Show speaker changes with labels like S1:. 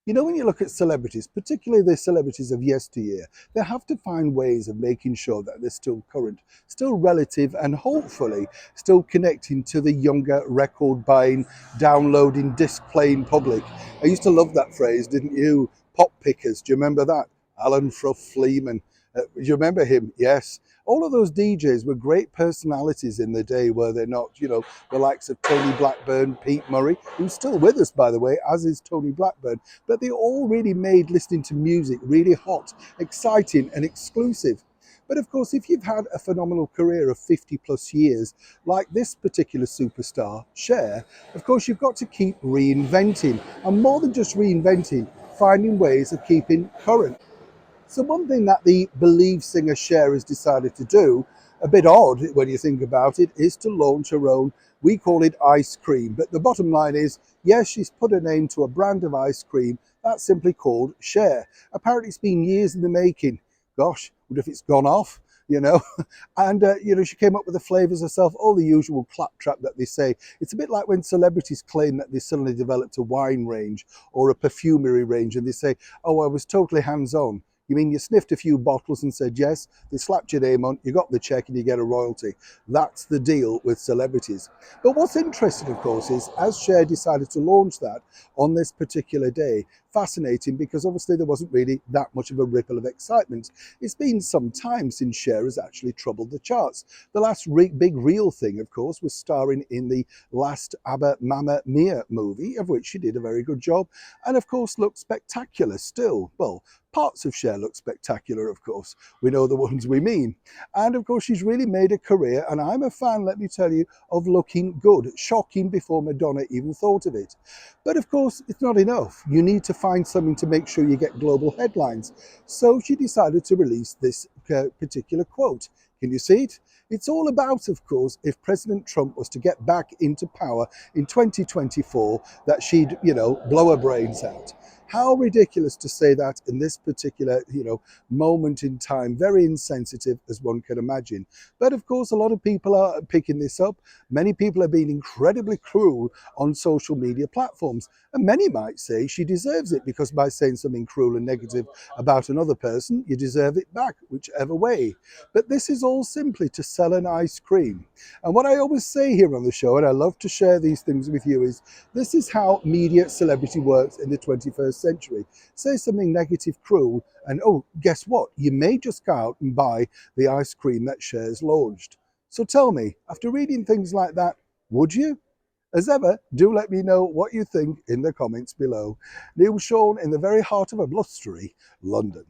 S1: You know, when you look at celebrities, particularly the celebrities of yesteryear, they have to find ways of making sure that they're still current, still relative, and hopefully still connecting to the younger record buying, downloading, disc playing public. I used to love that phrase, didn't you? Pop pickers. Do you remember that? Alan Fruff Fleeman. Do you remember him? Yes. All of those DJs were great personalities in the day, were they not? You know, the likes of Tony Blackburn, Pete Murray, who's still with us, by the way, as is Tony Blackburn. But they all really made listening to music really hot, exciting, and exclusive. But of course, if you've had a phenomenal career of 50 plus years, like this particular superstar, Cher, of course, you've got to keep reinventing. And more than just reinventing, finding ways of keeping current. So one thing that the Believe singer Cher has decided to do, a bit odd when you think about it, is to launch her own, we call it ice cream. But the bottom line is, yes, she's put a name to a brand of ice cream that's simply called Cher. Apparently it's been years in the making. Gosh, what if it's gone off? You know, and she came up with the flavors herself, all the usual claptrap that they say. It's a bit like when celebrities claim that they suddenly developed a wine range or a perfumery range, and they say, oh, I was totally hands-on. You mean you sniffed a few bottles and said yes, they slapped your name on, you got the check and you get a royalty. That's the deal with celebrities. But what's interesting, of course, is as Cher decided to launch that on this particular day, fascinating because obviously there wasn't really that much of a ripple of excitement. It's been some time since Cher has actually troubled the charts. The last big real thing, of course, was starring in the last ABBA Mamma Mia movie, of which she did a very good job, and of course looked spectacular still. Well, parts of Cher look spectacular, of course. We know the ones we mean. And of course, she's really made a career, and I'm a fan, let me tell you, of looking good. Shocking before Madonna even thought of it. But of course, it's not enough. You need to find something to make sure you get global headlines. So she decided to release this particular quote. Can you see it? It's all about, of course, if President Trump was to get back into power in 2024, that she'd, blow her brains out. How ridiculous to say that in this particular, moment in time, very insensitive as one can imagine. But of course, a lot of people are picking this up. Many people are being incredibly cruel on social media platforms. And many might say she deserves it because by saying something cruel and negative about another person, you deserve it back, whichever way. But this is all simply to sell an ice cream. And what I always say here on the show, and I love to share these things with you, is this is how media celebrity works in the 21st century. Say something negative, cruel, and oh, guess what? You may just go out and buy the ice cream that Cher's launched. So tell me, after reading things like that, would you? As ever, do let me know what you think in the comments below. Neil Sean in the very heart of a blustery London.